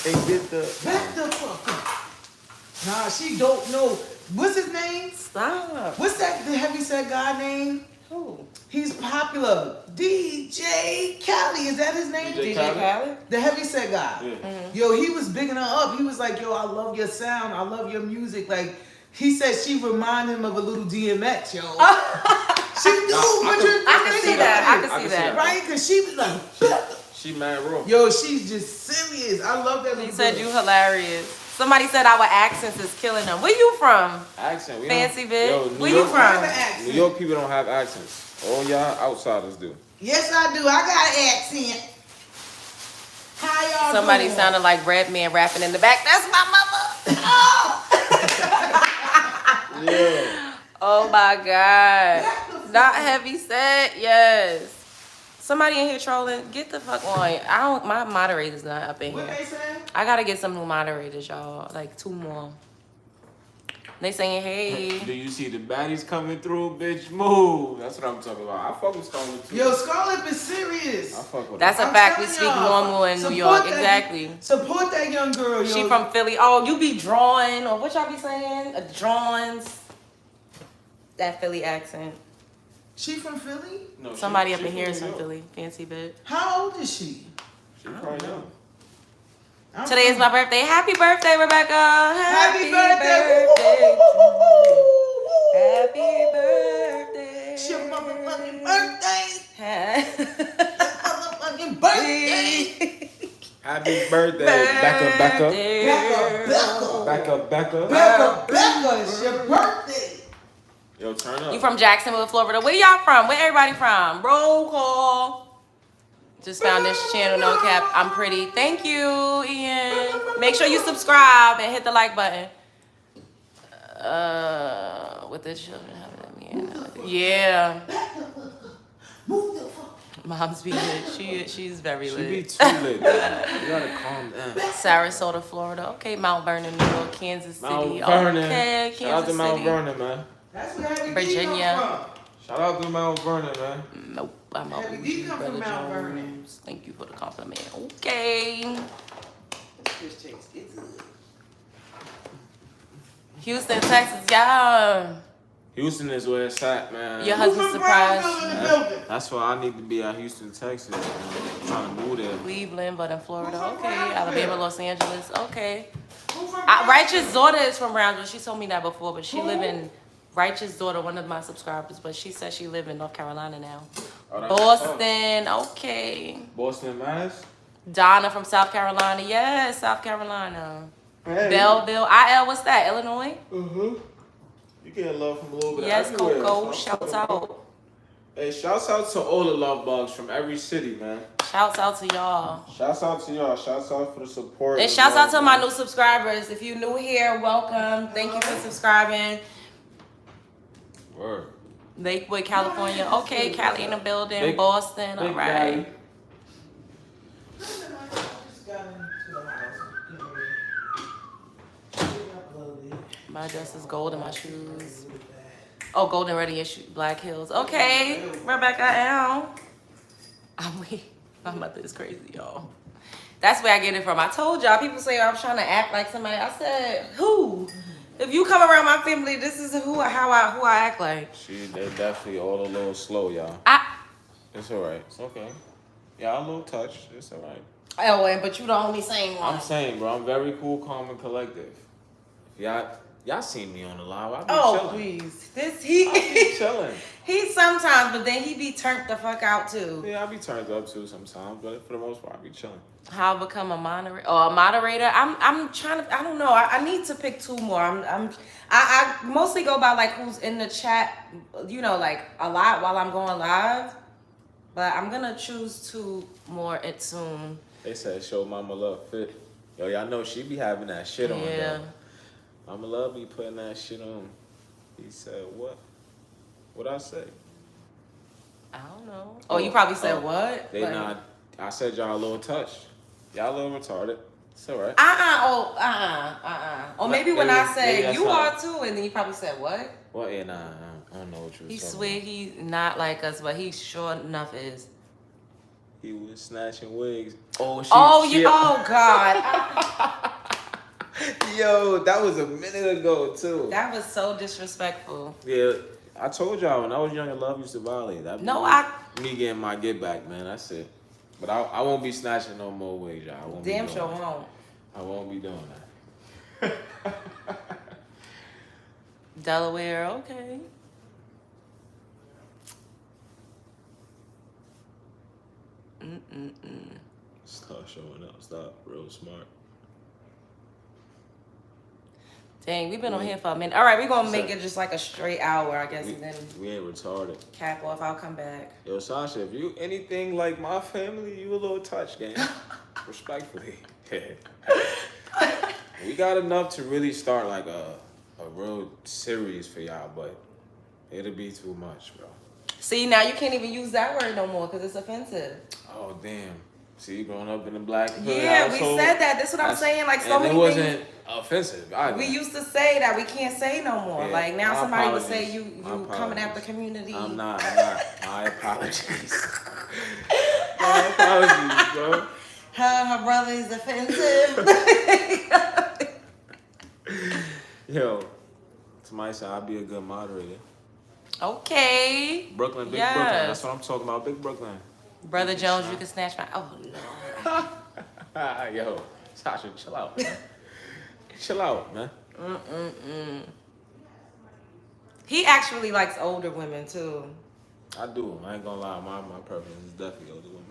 and get the. Back the fuck up. Nah, she don't know. What's his name? Stop. What's that the heavyset guy name? Who? He's popular. DJ Khaled. Is that his name? DJ DJ Khaled? The heavyset guy. Yeah. Yo, he was bigging her up. He was like, yo, I love your sound. I love your music. Like, he said she remind him of a little DMX, yo. She do. I can see that. I can see that. Right? Because she was like, She mad raw. yo, she's just serious. I love that. He little said girl. you hilarious. Somebody said our accents is killing them. Where you from? Accent. We Fancy don't- bitch. Yo, New Where you York- from? I have an accent. New York people don't have accents. All y'all outsiders do. Yes, I do. I got an accent. How y'all Somebody doing? sounded like Red Man rapping in the back. That's my mama. Yeah. Oh my God. Not heavy set. Yes. Somebody in here trolling. Get the fuck on. My moderator's not up in What here. they saying? I gotta get some new moderators, y'all. Like 2 more. They saying, hey. Do you see the baddies coming through, bitch? Move. That's what I'm talking about. I fuck with Scarlett too. Yo, Scarlett is I serious. fuck with That's her. a I'm fact. We telling speak y'all, normal in New support York. that- Exactly. Support that young girl, yo. She from Philly. Oh, you be drawing, or what y'all be saying? Drawings. That Philly accent. She from Philly? No, Somebody she up in here is New from York. Philly. Fancy bitch. How old is she? She probably young. I'm Today is from- my birthday. Happy birthday, Rebecca. Happy birthday. birthday. Woo! Happy birthday. It's your motherfucking birthday. Motherfucking birthday. Happy birthday. Back up, back up. Becca. Back up, back up. Becca, it's your birthday. Yo, turn up. You from Jacksonville, Florida. Where y'all from? Where everybody from? Roll call. Just found this channel, no cap. I'm pretty. Thank you, Ian. Make sure you subscribe and hit the like button. With the children having them, yeah. Move the fuck. Mom's be lit. She's very She be lit. too lit. Man. You gotta calm down. Sarasota, Florida. Okay, Mount Vernon, New York, Kansas City. Mount Vernon. Okay, Shout out to Kansas Mount City. Vernon, man. That's where Heavy D Virginia. come from. Shout out to Mount Vernon, man. Nope, I'm out. Heavy D come from Mount Vernon. Jones. Thank you for the compliment. Okay. This takes it good. Houston, Texas, y'all. Houston is where it's at, man. Your husband surprised. Brownsville in the building. That's why I need to be at Houston, Texas. Man. I'm trying to move there. Cleveland, but in Florida. Okay. Alabama, Los Angeles. Okay. Who from Righteous daughter is from Brownsville. She told me that before, but she live in Righteous daughter, one of my subscribers, but she says she live in North Carolina now. Oh, that's Boston. Okay. Boston, Mass. Donna from South Carolina. Yes, South Carolina. Hey. Belleville. IL, what's that? Illinois? You get love from a little bit Yes, everywhere. Coco. So Shout I'm out. Hey, shouts out to all the love bugs from every city, man. Shouts out to y'all. Shouts out to y'all. Shouts out for the support. And shouts out to my new subscribers. If you're new here, welcome. Thank you for subscribing. Word. Lakewood, California. Okay, Cali in the building. Big- Boston. All Big right. Daddy. My dress is gold and my shoes. Oh, golden ready issue, Black Hills. Okay, Rebecca L. I'm weak. My mother is crazy, y'all. That's where I get it from. I told y'all, people say I'm trying to act like somebody. I said, who? If you come around my family, this is who I act like. They definitely all a little slow, y'all. It's alright. It's okay. Yeah, a little touched. It's alright. Oh, but you the only same one. I'm saying, bro, I'm very cool, calm, and collective. Y'all seen me on the live. I be chilling. Please. I be chilling. He sometimes, but then he be turned the fuck out too. Yeah, I be turned up too sometimes, but for the most part, I be chilling. How I become a moderator? Oh, a moderator. I'm trying to. I don't know. I need to pick two more. I mostly go by like who's in the chat. You know, like a lot while I'm going live. But I'm gonna choose two more it soon. They said show Mama Love fit. Yo, y'all know she be having that shit on. Yeah. Though. Mama Love be putting that shit on. He said what? What I say? I don't know. Oh, you probably said what? They not. I said y'all a little touched. Y'all a little retarded. It's alright. Or maybe when I said you how- are too, and then you probably said what? Well, yeah, nah, I don't know what you was He talking swear about. he not like us, but he sure enough is. He was snatching wigs. Oh, oh God. Yo, that was a minute ago too. That was so disrespectful. Yeah, I told y'all when I was younger, love used to violate. That No, me getting my get back, man. That's it. But I won't be snatching no more wigs, y'all. I won't Damn be sure doing won't. I won't be doing that. Delaware, okay. Stop showing up. Stop. Real smart. Dang, we've been on here for a minute. All right, we're gonna make it just like a straight hour, I guess, and then We ain't retarded. cap off. I'll come back. Yo, Sasha, if you anything like my family, you a little touched, gang. Respectfully. We got enough to really start like a real series for y'all, but it'll be too much, bro. See, now you can't even use that word no more because it's offensive. Oh, damn. See, growing up in the black hood Yeah, we household, said that. That's what I'm saying. Like, so and many it wasn't things. offensive either. We used to say that we can't say no more. Yeah, like, now my somebody would apologies. say you My coming apologies. after community. I'm not. My apologies. My apologies, bro. Her brother is offensive. Yo, somebody said I'd be a good moderator. Okay. Brooklyn, big Yes. Brooklyn. That's what I'm talking about. Big Brooklyn. Brother Jones, you can snatch my. Oh, Lord. Yo, Sasha, chill out, man. Chill out, man. He actually likes older women, too. I do. I ain't gonna lie. My preference is definitely older women.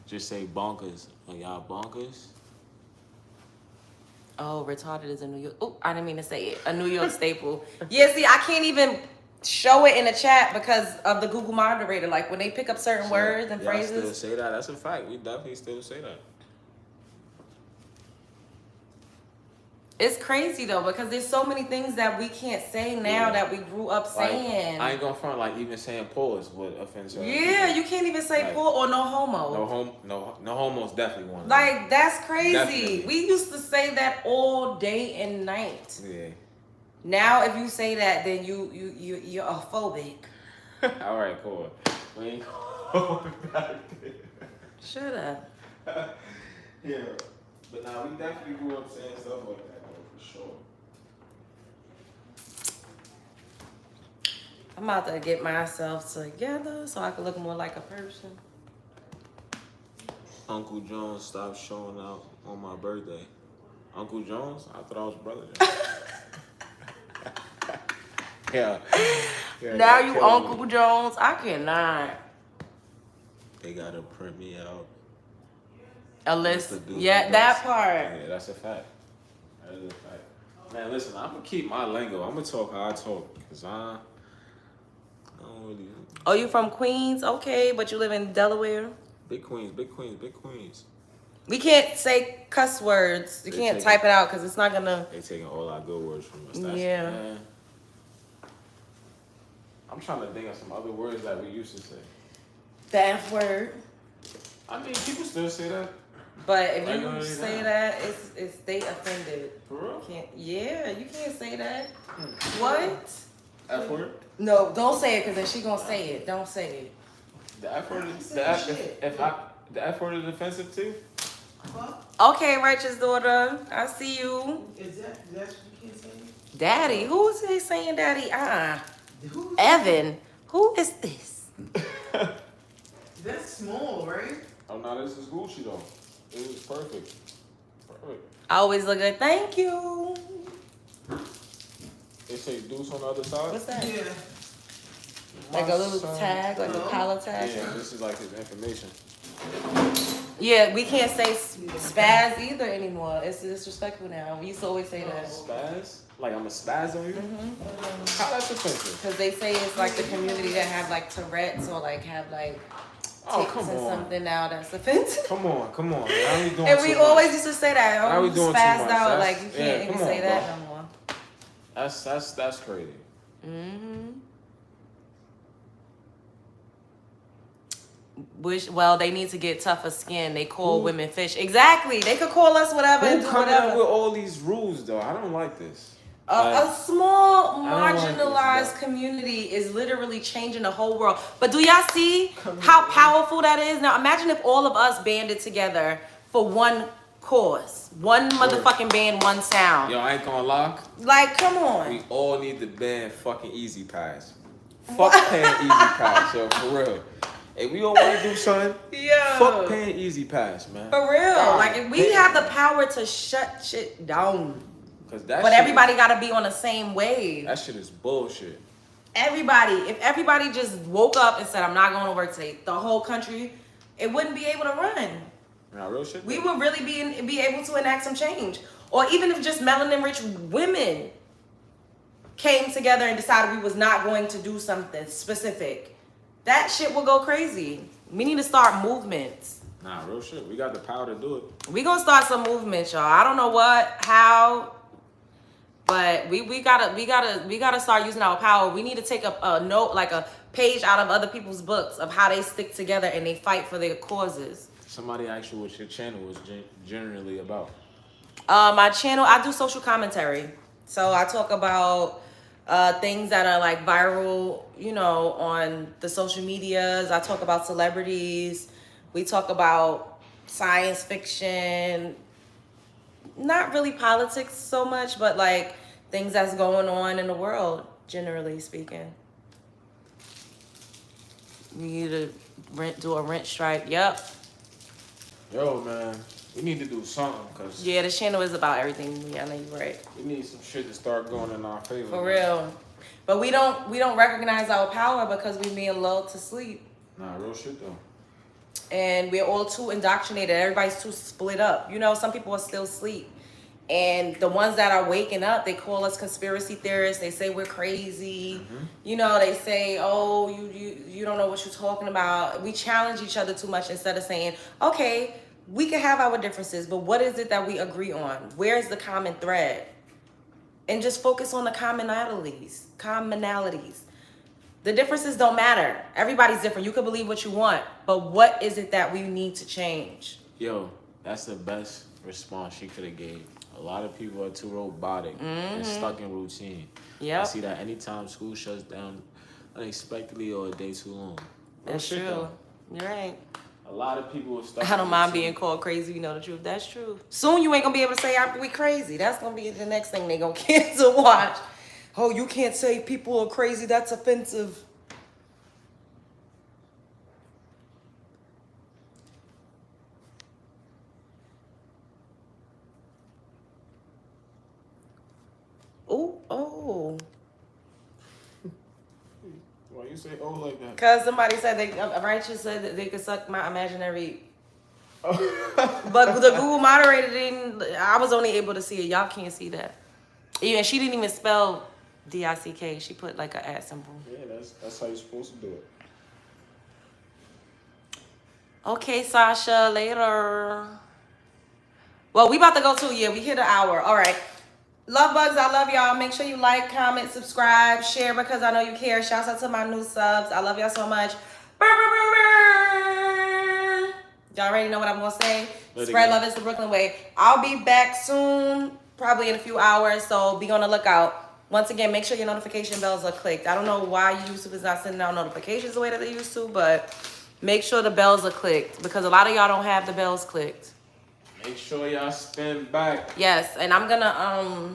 Just say bonkers. Are y'all bonkers? Oh, retarded is a New York. Oh, I didn't mean to say it. A New York staple. Yeah, see, I can't even show it in the chat because of the Google moderator. Like when they pick up certain words and y'all phrases. still say that. That's a fact. We definitely still say that. It's crazy though because there's so many things that we can't say now that we grew up saying. I ain't gonna front like even saying pause would offend certain Yeah, people. you can't even say Like, poor or no homo. No homo's definitely one. Like that's crazy. Definitely. We used to say that all day and night. Yeah. Now if you say that, then you're a phobic. All right, cool. We ain't going back there. Shut up. Yeah. But now we definitely grew up saying stuff like that, though, for sure. I'm about to get myself together so I can look more like a person. Uncle Jones stopped showing out on my birthday. Uncle Jones? I thought I was Brother Jones. Yeah. Now that you killed Uncle me. Jones? I cannot. They gotta print me out. A list. to do Yeah, the that best. part. Yeah, that's a fact. That is a fact. Man, listen, I'm gonna keep my lingo. I'm gonna talk how I talk, cause I don't really. Oh, you from Queens? Okay, but you live in Delaware. Big Queens, big Queens, big Queens. We can't say cuss words. You can't type it out because it's not gonna. They taking all our good words from us. That's, Yeah. Man. I'm trying to think of some other words that we used to say. The F word. I mean, people still say that. But if Like, you say that, it's they offended. For real? Yeah, you can't say that. What? F word? No, don't say it because then she gonna say it. Don't say it. The F word is the F word is offensive too? Okay, righteous daughter, I see you. Is that's what you can't say? Daddy, who is he saying daddy? Who? Evan, who is this? That's small, right? Oh no, this is Gucci though. It was perfect. Perfect. I always look good. Thank you. They say deuce on the other side. What's that? Yeah. Like My a little son- tag, like a collar tag. Yeah, this is like his information. Yeah, we can't say spaz either anymore. It's disrespectful now. We used to always say that. Spaz? Like I'm a spaz on you? Mm-hmm. How that's offensive? Because they say it's like the community that have like Tourette's or like have like Oh, tics come and on. something now that's offensive. Come on. Now we doing And too we much. always used to say that. Now Oh, we you doing too spazzed much. out. That's- Like you yeah, can't even come on, say that bro. no more. That's crazy. Mm-hmm. Well, they need to get tougher skin. They call women fish. Exactly. They could call us whatever and Who do coming up whatever. with all these rules though? I don't like this. A small I don't like this, marginalized bro. community is literally changing the whole world. But do y'all see how powerful that is? Now imagine if all of us banded together for one cause. One motherfucking band, one sound. Yo, I ain't gonna lie. Like, come on. We all need to ban fucking Easy Pass. Fuck paying Easy Pass, yo, for real. If we don't want to do something, Yeah. fuck paying Easy Pass, man. For real. God Like, if we damn. have the power to shut shit down. Cause that But shit everybody got to be on the same wave. that shit is bullshit. Everybody. If everybody just woke up and said, I'm not going to work today, the whole country, it wouldn't be able to run. Nah, real shit. We would really be able to enact some change. Or even if just melanin-rich women came together and decided we was not going to do something specific, that shit will go crazy. We need to start movements. Nah, real shit. We got the power to do it. We gonna start some movements, y'all. I don't know how, but we gotta start using our power. We need to take a note, like a page out of other people's books of how they stick together and they fight for their causes. Somebody asked you what your channel was generally about. My channel, I do social commentary. So I talk about things that are like viral, you know, on the social medias. I talk about celebrities. We talk about science fiction. Not really politics so much, but like things that's going on in the world, generally speaking. We need to do a rent strike. Yep. Yo, man, we need to do something, cause Yeah, the channel is about everything. Yeah, I know you're right. we need some shit to start going in our favor. For real. But we don't recognize our power because we're being lulled to sleep. Nah, real shit though. And we're all too indoctrinated. Everybody's too split up. You know, some people are still asleep. And the ones that are waking up, they call us conspiracy theorists. They say we're crazy. Mm-hmm. You know, they say, oh, you don't know what you're talking about. We challenge each other too much instead of saying, okay, we can have our differences, but what is it that we agree on? Where's the common thread? And just focus on the commonalities. The differences don't matter. Everybody's different. You can believe what you want, but what is it that we need to change? Yo, that's the best response she could have gave. A lot of people are too robotic and stuck in routine. Yep. I see that anytime school shuts down unexpectedly or a day too long. Real That's shit, true. though. You're right. A lot of people are stuck. I don't mind routine. being called crazy. You know the truth. That's true. Soon you ain't gonna be able to say we crazy. That's gonna be the next thing they gonna cancel watch. Oh, you can't say people are crazy. That's offensive. Oh. Why you say oh like that? Cause somebody said Righteous said that they could suck my imaginary. But the Google moderator didn't. I was only able to see it. Y'all can't see that. Even she didn't even spell DICK. She put like an @ symbol. Yeah, that's how you're supposed to do it. Okay, Sasha, later. Well, we about to go too. Yeah, we hit an hour. All right. Love bugs, I love y'all. Make sure you like, comment, subscribe, share because I know you care. Shouts out to my new subs. I love y'all so much. Y'all already know what I'm gonna say. Spread love is the Brooklyn way. I'll be back soon, probably in a few hours, so be on the lookout. Once again, make sure your notification bells are clicked. I don't know why YouTube is not sending out notifications the way that they used to, but make sure the bells are clicked because a lot of y'all don't have the bells clicked. Make sure y'all spin back. Yes, and I'm gonna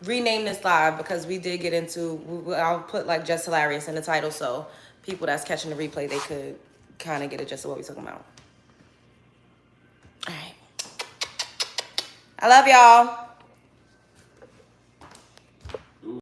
rename this live because we did get into. I'll put like Just Hilarious in the title, so people that's catching the replay they could kind of get a gist of what we're talking about. All right, I love y'all.